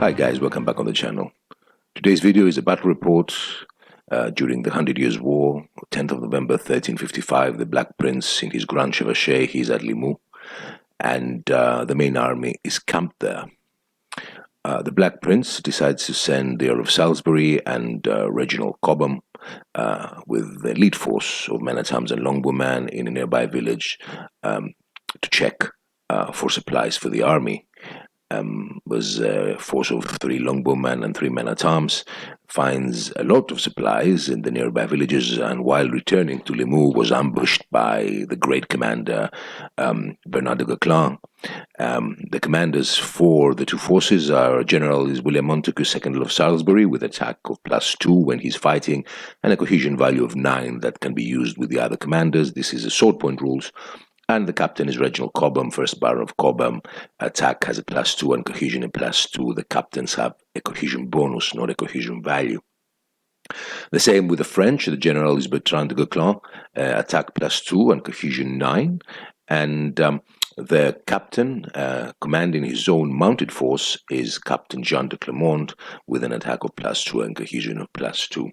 Hi guys, welcome back on the channel. Today's video is a battle report during the 100 Years' War, 10th of November 1355. The Black Prince in his Grand Chevauchée, he's at Limoux, and the main army is camped there. The Black Prince decides to send the Earl of Salisbury and Reginald Cobham with the lead force of men-at-arms and longbowmen in a nearby village to check for supplies for the army. Was a force of 3 longbowmen and 3 men-at-arms, finds a lot of supplies in the nearby villages, and while returning to Limoux was ambushed by the great commander Bernard de Gaucoin. The commanders for the two forces are General is William Montagu, 2nd Earl of Salisbury, with attack of +2 when he's fighting, and a cohesion value of 9 that can be used with the other commanders. This is the sword point rules. And the captain is Reginald Cobham, 1st Baron of Cobham. Attack has a +2 and cohesion a +2. The captains have a cohesion bonus, not a cohesion value. The same with the French. The general is Bertrand de Gaucoin, attack +2 and cohesion 9. And the captain, commanding his own mounted force, is Captain Jean de Clermont with an attack of +2 and cohesion of +2.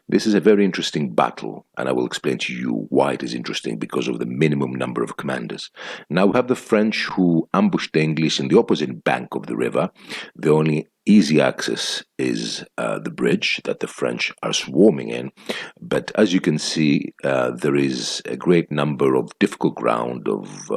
This is a very interesting battle, and I will explain to you why it is interesting, because of the minimum number of commanders. Now we have the French who ambushed the English in the opposite bank of the river. The only easy access is the bridge that the French are swarming in, but as you can see, there is a great number of difficult ground of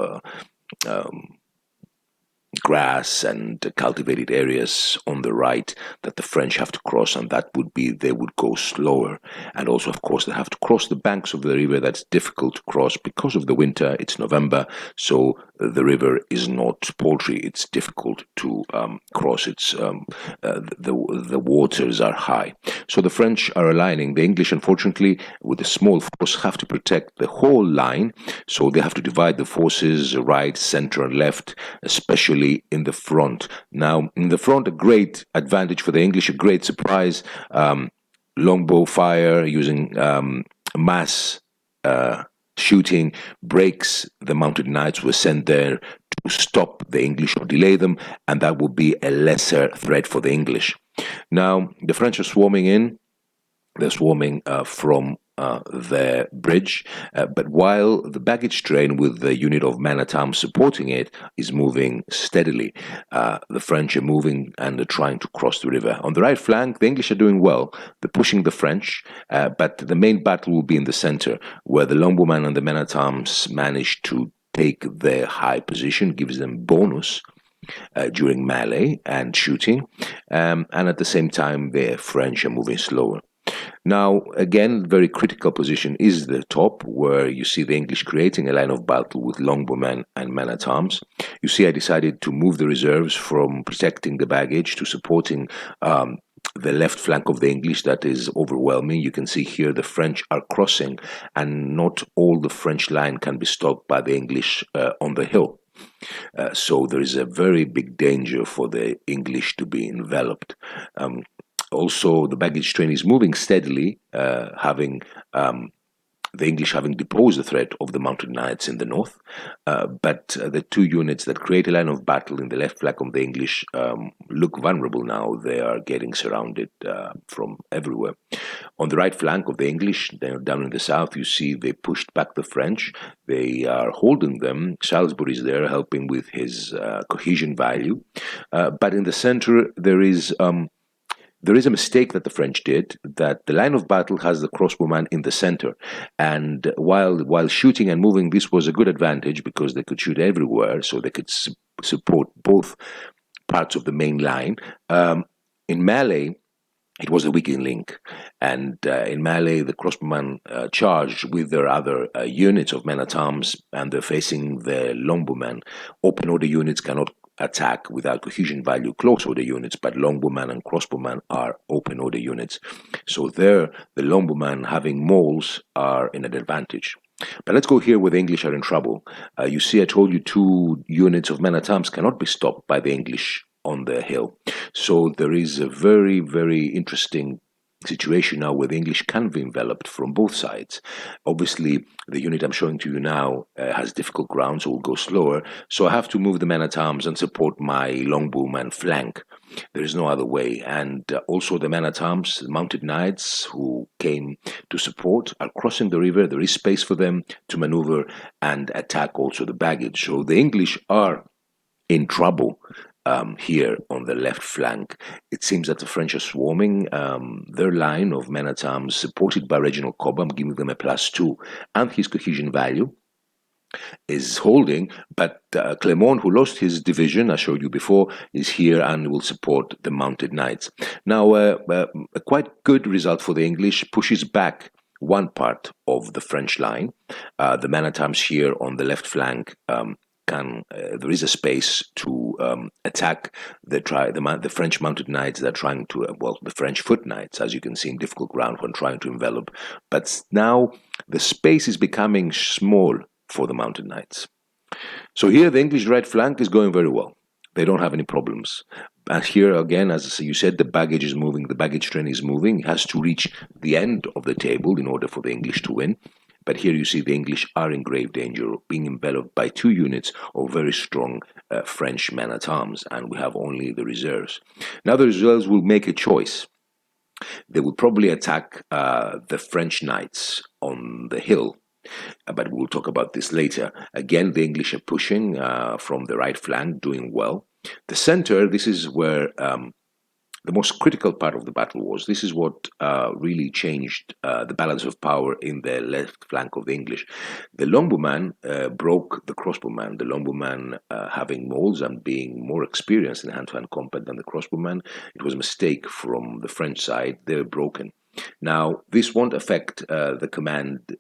grass and cultivated areas on the right that the French have to cross, and that would be they would go slower. And also, of course, they have to cross the banks of the river. That's difficult to cross because of the winter. It's November, so the river is not paltry. It's difficult to cross. It's the waters are high, so the French are aligning. The English, unfortunately, with a small force, have to protect the whole line, so they have to divide the forces right, center, and left, especially in the front. Now, in the front, a great advantage for the English, a great surprise. Longbow fire using mass shooting breaks. The mounted knights were sent there to stop the English or delay them, and that would be a lesser threat for the English. Now, the French are swarming in. They're swarming from the bridge, but while the baggage train with the unit of men-at-arms supporting it is moving steadily, the French are moving and are trying to cross the river. On the right flank, the English are doing well. They're pushing the French, but the main battle will be in the center, where the longbowmen and the men-at-arms manage to take their high position, gives them bonus during melee and shooting, and at the same time, the French are moving slower. Now, again, very critical position is the top, where you see the English creating a line of battle with longbowmen and men-at-arms. You see, I decided to move the reserves from protecting the baggage to supporting the left flank of the English. That is overwhelming. You can see here the French are crossing, and not all the French line can be stopped by the English on the hill. So there is a very big danger for the English to be enveloped. Also, the baggage train is moving steadily, having the English having deposed the threat of the mounted knights in the north, but the two units that create a line of battle in the left flank of the English look vulnerable now. They are getting surrounded from everywhere. On the right flank of the English, down in the south, you see they pushed back the French. They are holding them. Salisbury is there helping with his cohesion value, but in the center there is a mistake that the French did, that the line of battle has the crossbowman in the center. And while shooting and moving, this was a good advantage because they could shoot everywhere, so they could support both parts of the main line. In melee, it was a weakening link. And in melee, the crossbowman charged with their other units of men-at-arms, and they're facing the longbowmen. Open order units cannot attack without cohesion value close order units, but longbowmen and crossbowmen are open order units. So there, the longbowmen having mauls are in an advantage. But let's go here where the English are in trouble. You see, I told you 2 units of men-at-arms cannot be stopped by the English on the hill. So there is a very, very interesting situation now where the English can be enveloped from both sides. Obviously, the unit I'm showing to you now has difficult ground, so will go slower. So I have to move the men-at-arms and support my longbowman flank. There is no other way. And also the men-at-arms, the mounted knights who came to support are crossing the river. There is space for them to maneuver and attack also the baggage. So the English are in trouble here on the left flank. It seems that the French are swarming. Their line of men-at-arms, supported by Reginald Cobham, giving them a +2, and his cohesion value, is holding, but Clermont, who lost his division, I showed you before, is here and will support the mounted knights. Now, a quite good result for the English, pushes back one part of the French line. The men-at-arms here on the left flank there is a space to attack the French mounted knights that are trying to, the French foot knights, as you can see, in difficult ground when trying to envelop. But now the space is becoming small for the mounted knights. So here the English right flank is going very well. They don't have any problems. And here again, as you said, the baggage is moving, the baggage train is moving. It has to reach the end of the table in order for the English to win. But here you see the English are in grave danger of being enveloped by 2 units of very strong French men-at-arms, and we have only the reserves. Now the reserves will make a choice. They will probably attack the French knights on the hill, but we'll talk about this later. Again, the English are pushing from the right flank, doing well. The center, this is where the most critical part of the battle was. This is what really changed the balance of power in the left flank of the English. The longbowman broke the crossbowman. The longbowman having molds and being more experienced in hand-to-hand combat than the crossbowman, it was a mistake from the French side. They were broken. Now, this won't affect the command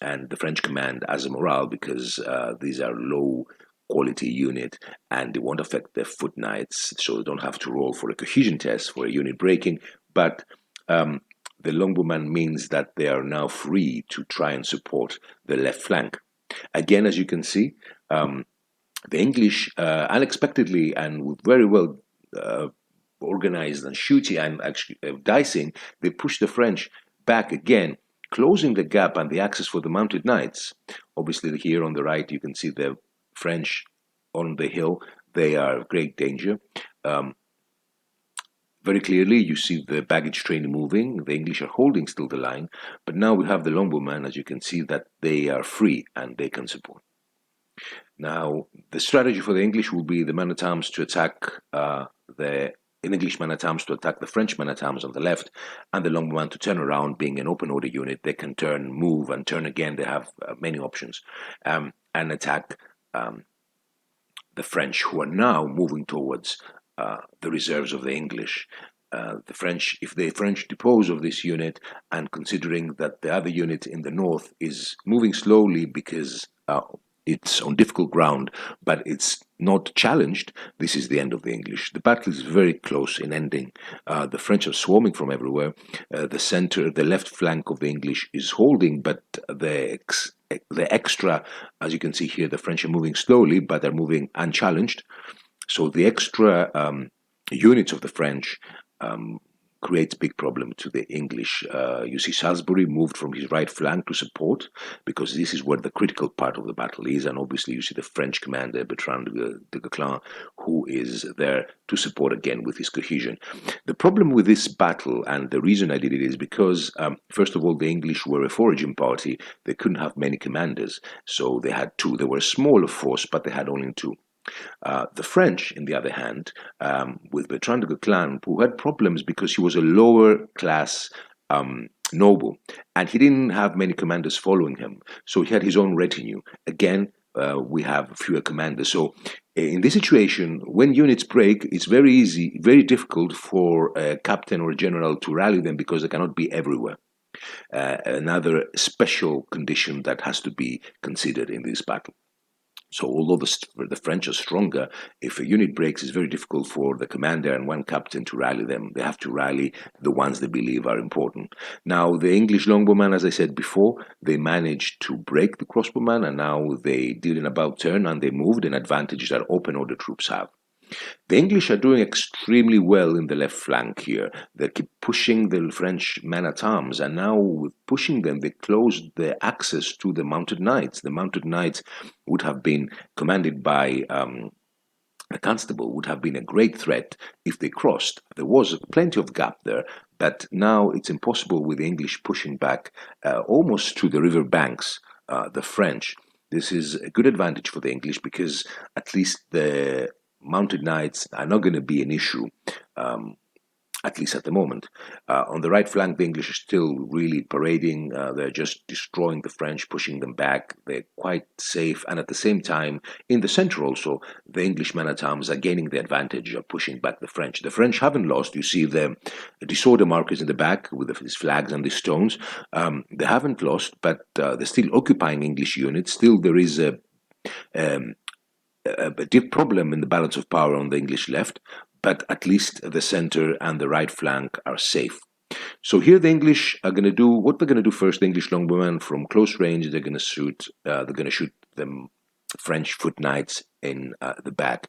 and the French command as a morale, because these are low quality unit and it won't affect their foot knights, so they don't have to roll for a cohesion test for a unit breaking. But the longbowman means that they are now free to try and support the left flank. Again, as you can see, the English unexpectedly and with very well organized and shooting and actually dicing, they push the French back again, closing the gap and the access for the mounted knights. Obviously here on the right you can see the French on the hill. They are in great danger. Very clearly you see the baggage train moving. The English are holding still the line, but now we have the longbowmen, as you can see, that they are free and they can support. Now the strategy for the English will be the men-at-arms to attack the English men-at-arms to attack the French men-at-arms on the left, and the longbowman to turn around. Being an open order unit, they can turn, move, and turn again. They have many options, and attack the French, who are now moving towards the reserves of the English. The French, if the French depose of this unit, and considering that the other unit in the north is moving slowly because it's on difficult ground, but it's not challenged, this is the end of the English. The battle is very close in ending. The French are swarming from everywhere. The center, the left flank of the English is holding, but the extra, as you can see here, the French are moving slowly, but they're moving unchallenged. So the extra units of the French creates big problem to the English. You see Salisbury moved from his right flank to support, because this is where the critical part of the battle is, and obviously you see the French commander Bertrand de Gaucoin, who is there to support again with his cohesion. The problem with this battle, and the reason I did it, is because first of all, the English were a foraging party. They couldn't have many commanders, so they had 2. They were a smaller force, but they had only 2. The French, on the other hand, with Bertrand de Gaucoin, who had problems because he was a lower class noble, and he didn't have many commanders following him, so he had his own retinue. Again, we have fewer commanders. So in this situation, when units break, it's very difficult for a captain or a general to rally them, because they cannot be everywhere. Another special condition that has to be considered in this battle. So although the French are stronger, if a unit breaks, it's very difficult for the commander and one captain to rally them. They have to rally the ones they believe are important. Now, the English longbowmen, as I said before, they managed to break the crossbowman, and now they did an about turn and they moved, an advantage that open order troops have. The English are doing extremely well in the left flank here. They keep pushing the French men-at-arms, and now with pushing them, they closed the access to the mounted knights. The mounted knights would have been commanded by a constable would have been a great threat if they crossed. There was plenty of gap there, but now it's impossible with the English pushing back almost to the river banks, the French. This is a good advantage for the English because at least the mounted knights are not going to be an issue. At least at the moment. On the right flank, the English are still really parading. They're just destroying the French, pushing them back. They're quite safe. And at the same time, in the center also, the English men-at-arms are gaining the advantage of pushing back the French. The French haven't lost. You see the disorder markers in the back with these flags and these stones. They haven't lost, but they're still occupying English units. Still, there is a deep problem in the balance of power on the English left, but at least the center and the right flank are safe. So here the English are going to do what they're going to do first. The English longbowmen from close range, they're going to shoot. The French foot knights in the back.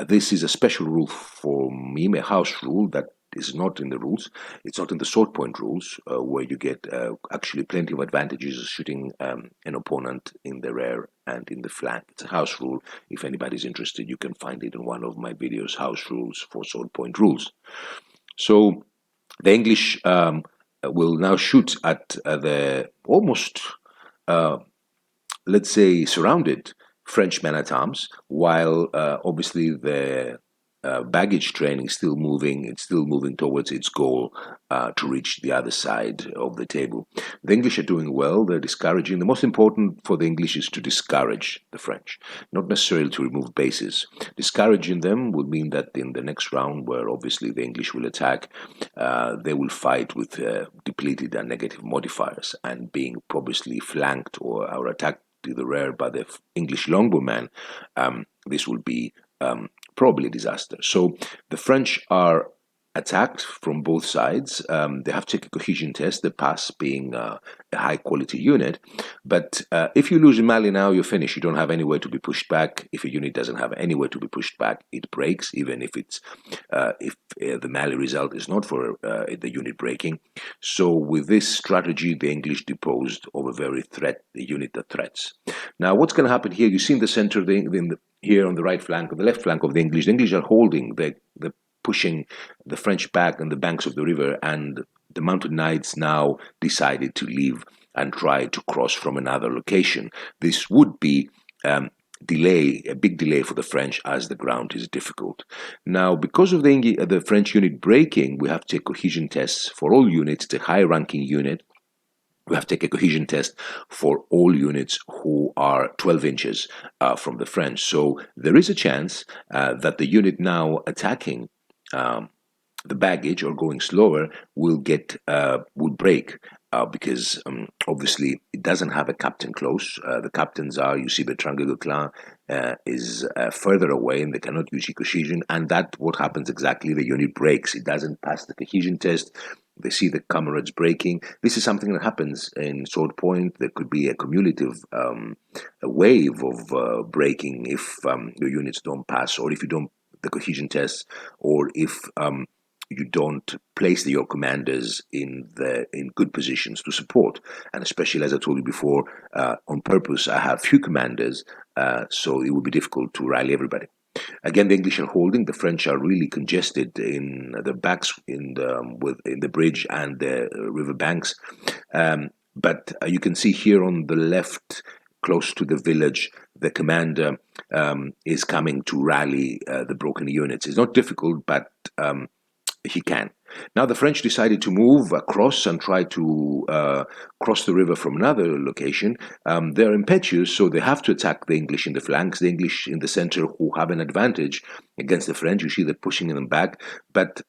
This is a special rule for me, a house rule that is not in the rules. It's not in the sword point rules, where you get actually plenty of advantages shooting an opponent in the rear and in the flank. It's a house rule. If anybody's interested, you can find it in one of my videos, house rules for sword point rules. So the English will now shoot at the almost, let's say, surrounded French men-at-arms, while obviously the baggage train is still moving. It's still moving towards its goal to reach the other side of the table. The English are doing well. They're discouraging. The most important for the English is to discourage the French, not necessarily to remove bases. Discouraging them would mean that in the next round, where obviously the English will attack, they will fight with depleted and negative modifiers, and being obviously flanked or attacked to the rear by the English longbowman, this will be probably a disaster. So the French are attacked from both sides. They have to take a cohesion test, the pass being a high-quality unit. But if you lose a Mali now, you're finished. You don't have anywhere to be pushed back. If a unit doesn't have anywhere to be pushed back, it breaks, even if it's the Mali result is not for the unit breaking. So with this strategy, the English deposed of a very the unit that threats. Now, what's going to happen here? You see in the center, here on the right flank or the left flank of the English are holding, the pushing the French back on the banks of the river, and the mounted knights now decided to leave and try to cross from another location. This would be a big delay for the French, as the ground is difficult. Now, because of the French unit breaking, we have to take cohesion tests for all units. It's a high-ranking unit. We have to take a cohesion test for all units who are 12 inches from the French. So there is a chance that the unit now attacking the baggage or going slower will break because obviously it doesn't have a captain close. The captains are, you see, Bertrand Guesclin is further away and they cannot use cohesion, and that what happens exactly. The unit breaks. It doesn't pass the cohesion test. They see the comrades breaking. This is something that happens in sword point. There could be a cumulative a wave of breaking if your units don't pass, or if you don't the cohesion tests, or if you don't place your commanders in good positions to support. And especially, as I told you before, on purpose, I have few commanders, so it would be difficult to rally everybody. Again, the English are holding. The French are really congested in the backs, in the bridge and the river banks. But you can see here on the left, close to the village, the commander is coming to rally the broken units. It's not difficult, but he can. Now the French decided to move across and try to cross the river from another location. They're impetuous, so they have to attack the English in the flanks, the English in the center, who have an advantage against the French. You see they're pushing them back. But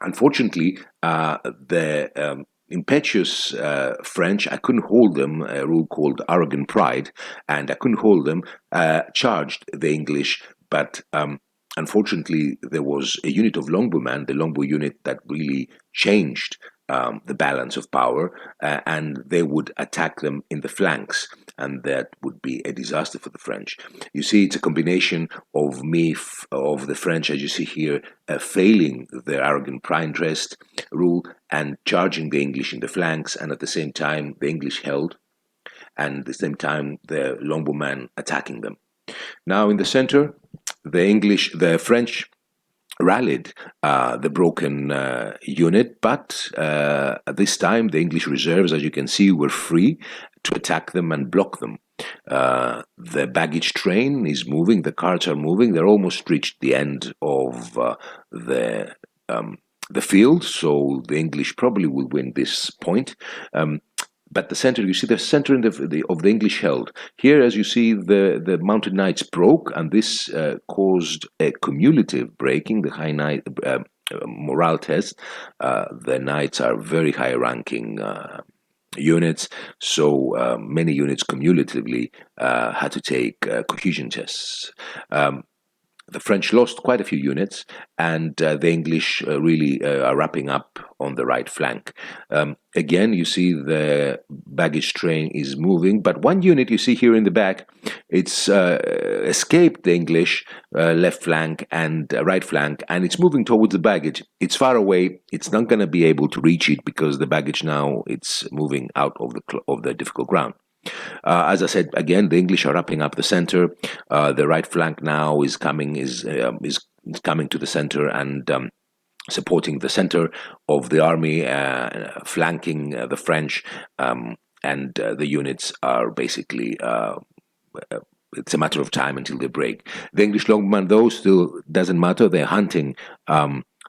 unfortunately, the impetuous French, I couldn't hold them, a rule called arrogant pride, and I couldn't hold them, charged the English, but unfortunately, there was a unit of longbowmen, the longbow unit, that really changed the balance of power, and they would attack them in the flanks, and that would be a disaster for the French. You see, it's a combination of of the French, as you see here, failing their arrogant pride interest rule and charging the English in the flanks, and at the same time, the English held, and at the same time, the longbowmen attacking them. Now, in the center, the French rallied the broken unit, but this time the English reserves, as you can see, were free to attack them and block them. The baggage train is moving, the carts are moving, they're almost reached the end of the field, so the English probably will win this point. But the center, you see the center of the English held. Here, as you see, the mounted knights broke, and this caused a cumulative breaking, the high knight morale test. The knights are very high-ranking units, so many units cumulatively had to take cohesion tests. The French lost quite a few units, and the English really are wrapping up on the right flank. Again, you see the baggage train is moving, but one unit you see here in the back, it's escaped the English left flank and right flank, and it's moving towards the baggage. It's far away. It's not going to be able to reach it because the baggage now it's moving out of the difficult ground. As I said, again, the English are wrapping up the center. The right flank now is coming to the center and supporting the center of the army, flanking the French, and the units are basically. It's a matter of time until they break. The English longbowmen, though, still doesn't matter. They're hunting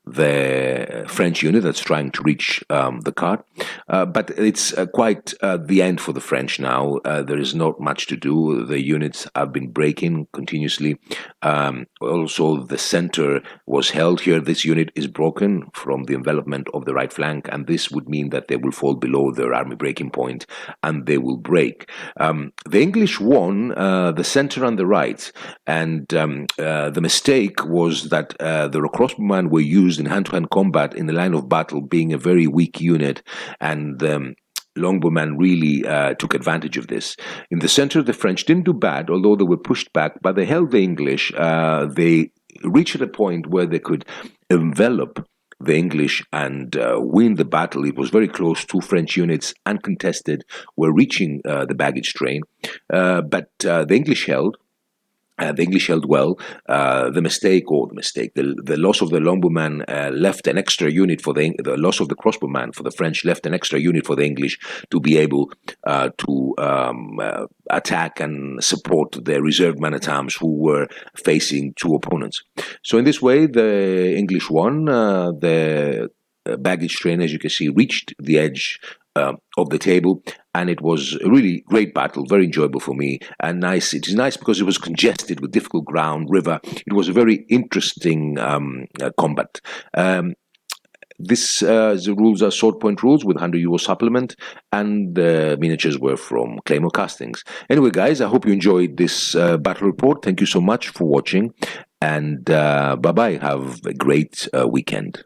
the French unit that's trying to reach the cart. But it's quite the end for the French now. There is not much to do. The units have been breaking continuously. Also, the center was held here. This unit is broken from the envelopment of the right flank, and this would mean that they will fall below their army breaking point, and they will break. The English won the center and the right, and the mistake was that the crossbowmen were used in hand-to-hand combat in the line of battle, being a very weak unit, and longbowmen really took advantage of this. In the center, the French didn't do bad, although they were pushed back, but they held the English. They reached a point where they could envelop the English and win the battle. It was very close. Two French units, uncontested, were reaching the baggage train, but the English held. The English held well. The loss of the longbowman left an extra unit for the loss of the crossbowman for the French left an extra unit for the English to be able to attack and support the reserve men-at-arms who were facing two opponents. So in this way, the English won. The baggage train, as you can see, reached the edge of the table, and it was a really great battle, very enjoyable for me, and nice. It is nice because it was congested with difficult ground, river. It was a very interesting combat. The rules are sword point rules with €100 supplement, and the miniatures were from Claymore Castings. Anyway, guys, I hope you enjoyed this battle report. Thank you so much for watching, and bye-bye. Have a great weekend.